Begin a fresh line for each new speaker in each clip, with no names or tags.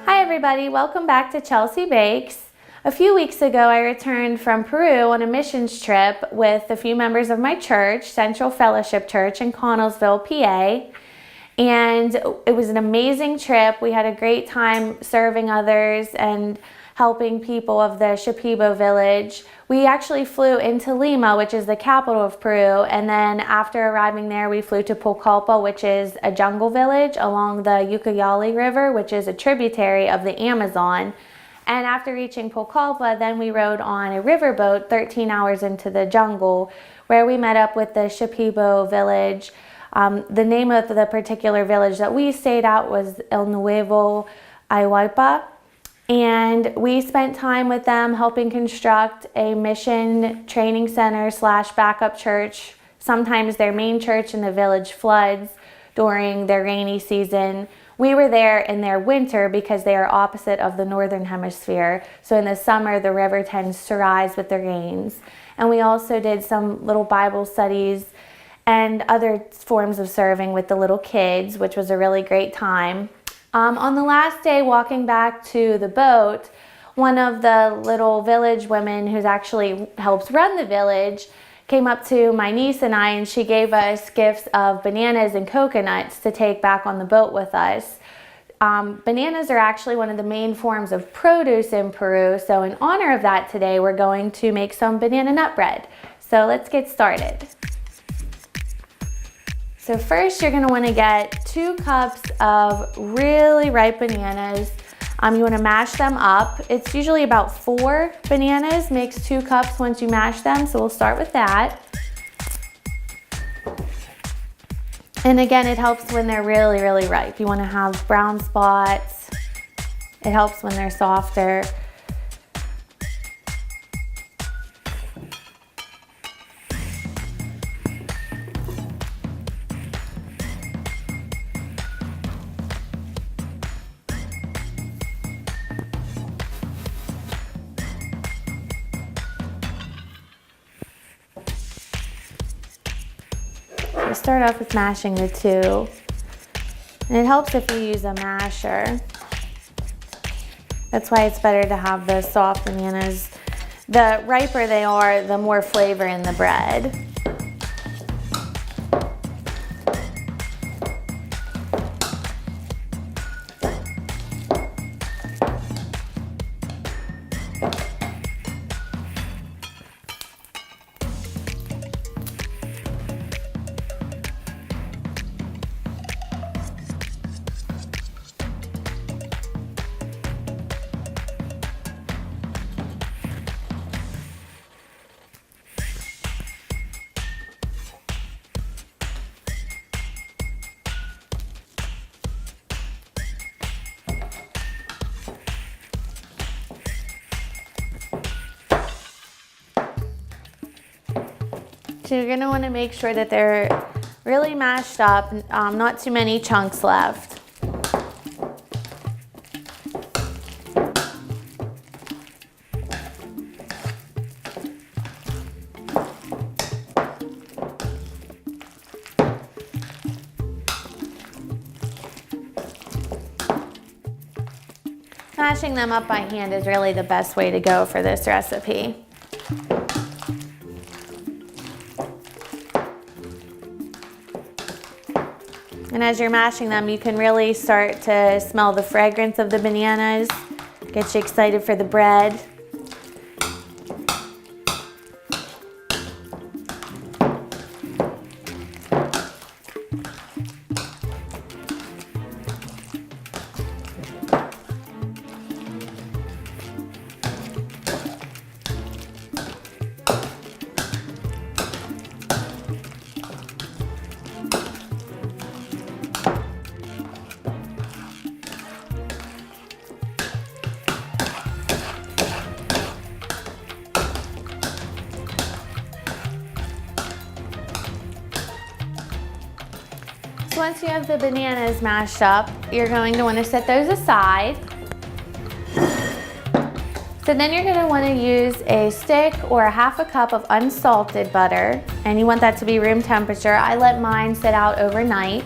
Hi everybody, welcome back to Chelsea Bakes. A few weeks ago I returned from Peru on a missions trip with a few members of my church, Central Fellowship Church in Connellsville, PA. And it was an amazing trip. We had a great time serving others and helping people of the Shipibo village. We actually flew into Lima, which is the capital of Peru, and then after arriving there, we flew to Pucallpa, which is a jungle village along the Ucayali River, which is a tributary of the Amazon. And after reaching Pucallpa, then we rode on a riverboat 13 hours into the jungle, where we met up with the Shipibo village. The name of the particular village that we stayed at was El Nuevo Ayhuaypa. And we spent time with them helping construct a mission training center / backup church. Sometimes their main church in the village floods during their rainy season. We were there in their winter because they are opposite of the northern hemisphere. So in the summer, the river tends to rise with the rains. And we also did some little Bible studies and other forms of serving with the little kids, which was a really great time. On the last day, walking back to the boat, one of the little village women who actually helps run the village came up to my niece and I, and she gave us gifts of bananas and coconuts to take back on the boat with us. Bananas are actually one of the main forms of produce in Peru, so in honor of that today, we're going to make some banana nut bread. So let's get started. So first you're going to want to get 2 cups of really ripe bananas. You want to mash them up. It's usually about 4 bananas makes 2 cups once you mash them, so we'll start with that. And again, it helps when they're really, really ripe. You want to have brown spots. It helps when they're softer. We start off with mashing the 2, and it helps if you use a masher. That's why it's better to have the soft bananas. The riper they are, the more flavor in the bread. So you're going to want to make sure that they're really mashed up, not too many chunks left. Mashing them up by hand is really the best way to go for this recipe. And as you're mashing them, you can really start to smell the fragrance of the bananas, get you excited for the bread. Once you have the bananas mashed up, you're going to want to set those aside. So then you're going to want to use a stick or a half a cup of unsalted butter, and you want that to be room temperature. I let mine sit out overnight.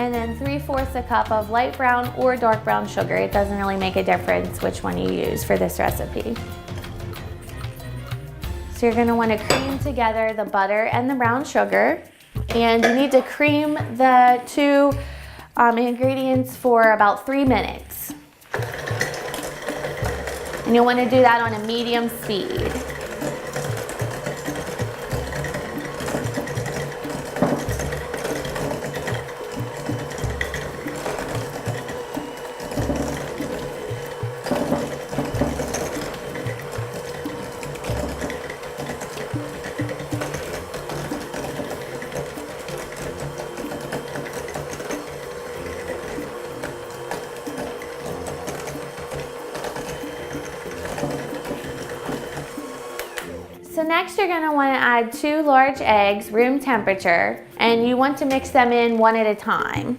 and then 3/4 a cup of light brown or dark brown sugar. It doesn't really make a difference which one you use for this recipe. So you're gonna wanna cream together the butter and the brown sugar, and you need to cream the two ingredients for about 3 minutes. And you'll wanna do that on a medium speed. So next you're gonna wanna add 2 large eggs, room temperature, and you want to mix them in one at a time.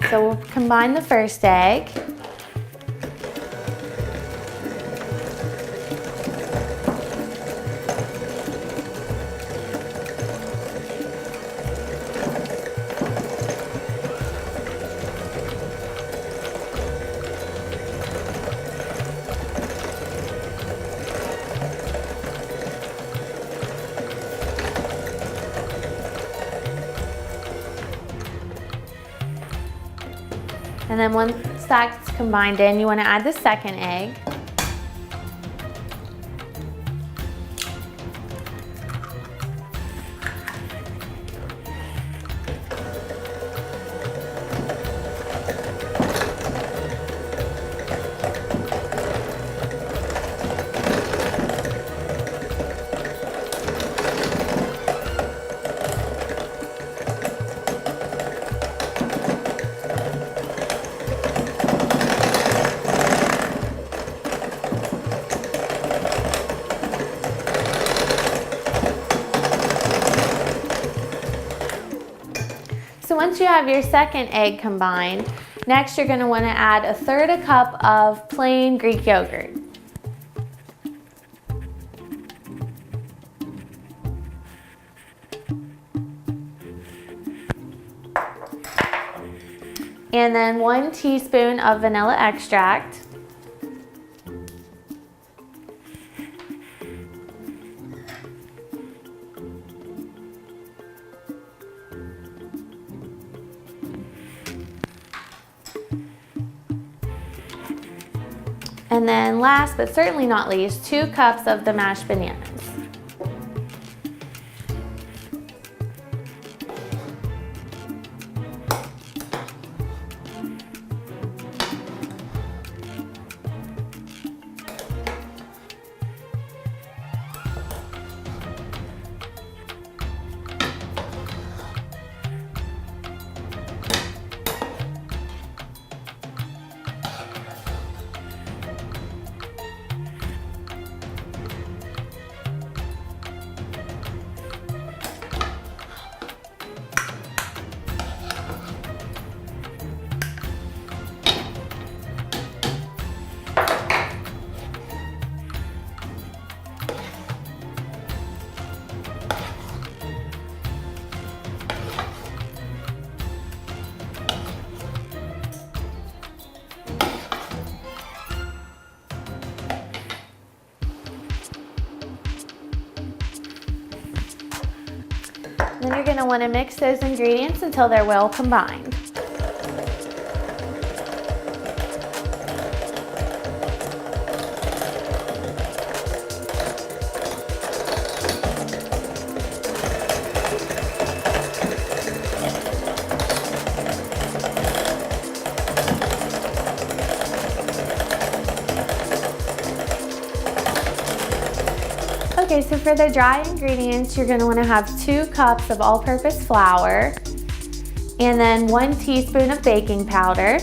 So we'll combine the first egg. And then once that's combined in, you want to add the second egg. So once you have your second egg combined, next you're going to want to add 1/3 cup of plain Greek yogurt. And then 1 teaspoon of vanilla extract. And then last but certainly not least, 2 cups of the mashed bananas. Then you're going to want to mix those ingredients until they're well combined. Okay, so for the dry ingredients, you're going to want to have 2 cups of all-purpose flour and then 1 teaspoon of baking powder.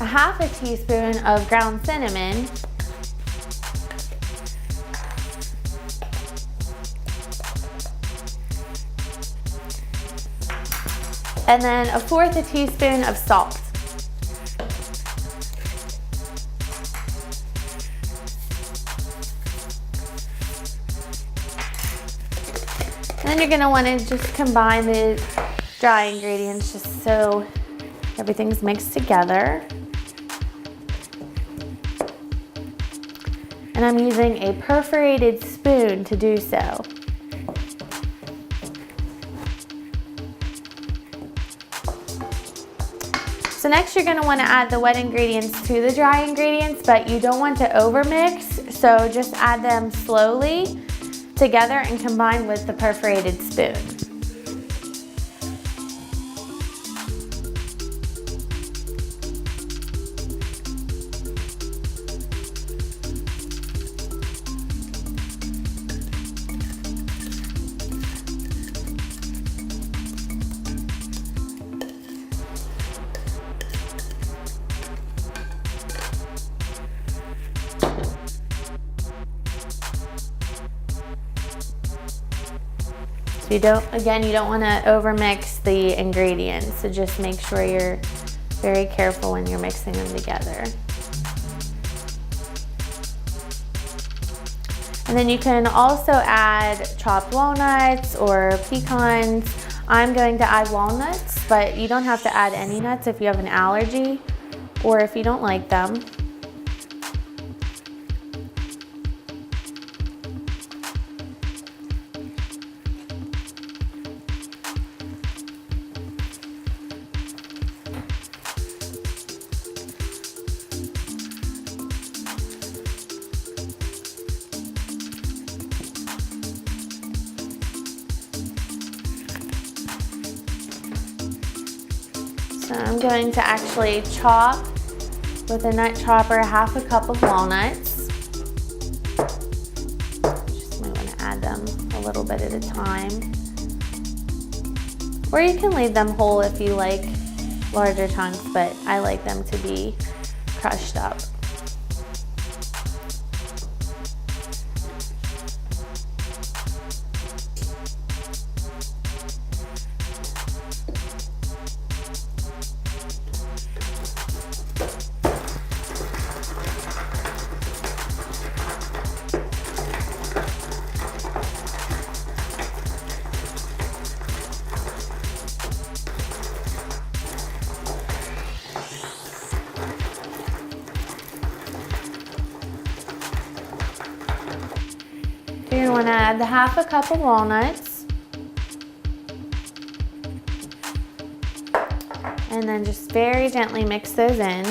A 1/2 teaspoon of ground cinnamon. and then 1/4 teaspoon of salt. And then you're gonna wanna just combine the dry ingredients just so everything's mixed together. And I'm using a perforated spoon to do so. So next you're gonna wanna add the wet ingredients to the dry ingredients, but you don't want to overmix, so just add them slowly together and combine with the perforated spoon. You don't want to overmix the ingredients, so just make sure you're very careful when you're mixing them together. And then you can also add chopped walnuts or pecans. I'm going to add walnuts, but you don't have to add any nuts if you have an allergy or if you don't like them. So I'm going to actually chop with a nut chopper 1/2 cup of walnuts. Just might want to add them a little bit at a time. Or you can leave them whole if you like larger chunks, but I like them to be crushed up. You're going to add the 1/2 cup of walnuts. And then just very gently mix those in.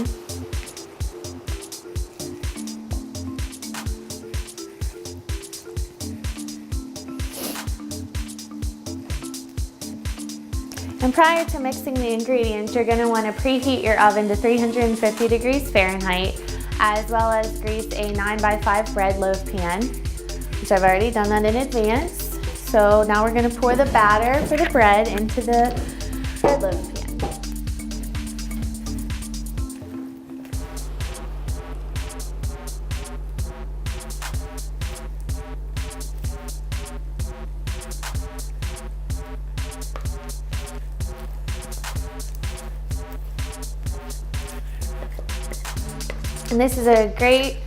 And prior to mixing the ingredients, you're going to want to preheat your oven to 350 degrees Fahrenheit, as well as grease a 9x5 bread loaf pan, which I've already done that in advance. So now we're going to pour the batter for the bread into the bread loaf pan. And this is a great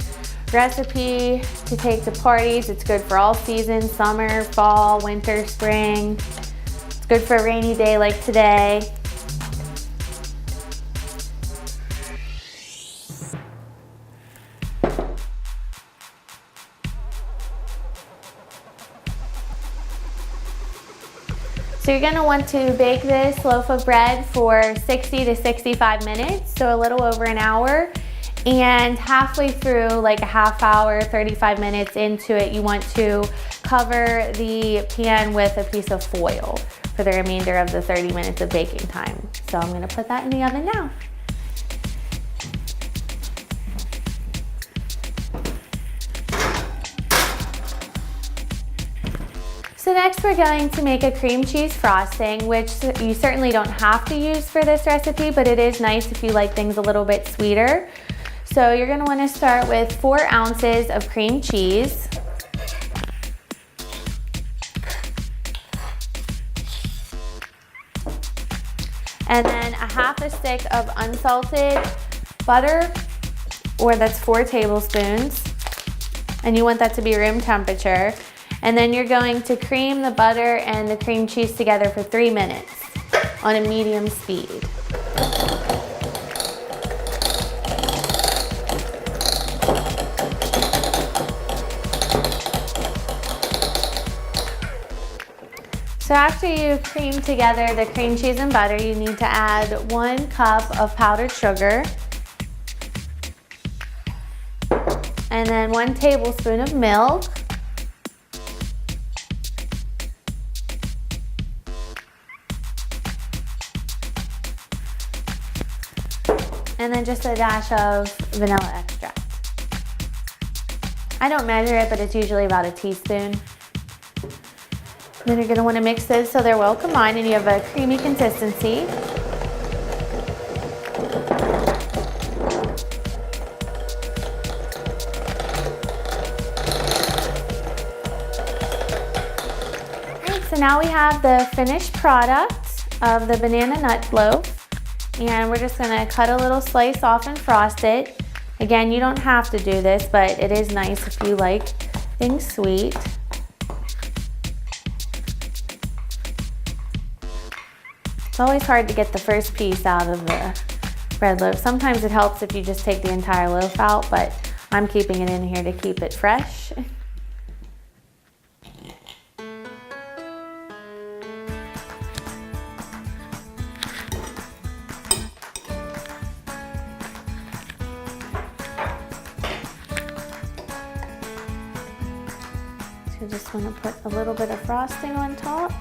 recipe to take to parties. It's good for all seasons, summer, fall, winter, spring. It's good for a rainy day like today. So you're gonna want to bake this loaf of bread for 60 to 65 minutes, so a little over an hour. And halfway through, like a half hour, 35 minutes into it, you want to cover the pan with a piece of foil for the remainder of the 30 minutes of baking time. So I'm gonna put that in the oven now. So next we're going to make a cream cheese frosting, which you certainly don't have to use for this recipe, but it is nice if you like things a little bit sweeter. So you're going to want to start with 4 ounces of cream cheese. and then a half a stick of unsalted butter, or that's 4 tablespoons. And you want that to be room temperature. And then you're going to cream the butter and the cream cheese together for 3 minutes on a medium speed. So after you cream together the cream cheese and butter, you need to add 1 cup of powdered sugar, and then 1 tablespoon of milk, and then just a dash of vanilla extract. I don't measure it, but it's usually about a teaspoon. Then you're going to want to mix those so they're well combined and you have a creamy consistency. Alright, so now we have the finished product of the banana nut loaf, and we're just going to cut a little slice off and frost it. Again, you don't have to do this, but it is nice if you like things sweet. It's always hard to get the first piece out of the bread loaf. Sometimes it helps if you just take the entire loaf out, but I'm keeping it in here to keep it fresh. So you just want to put a little bit of frosting on top.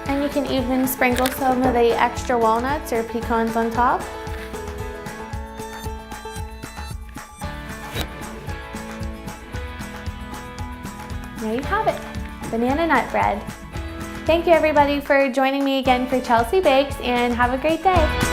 And you can even sprinkle some of the extra walnuts or pecans on top. There you have it, banana nut bread. Thank you everybody for joining me again for Chelsea Bakes, and have a great day.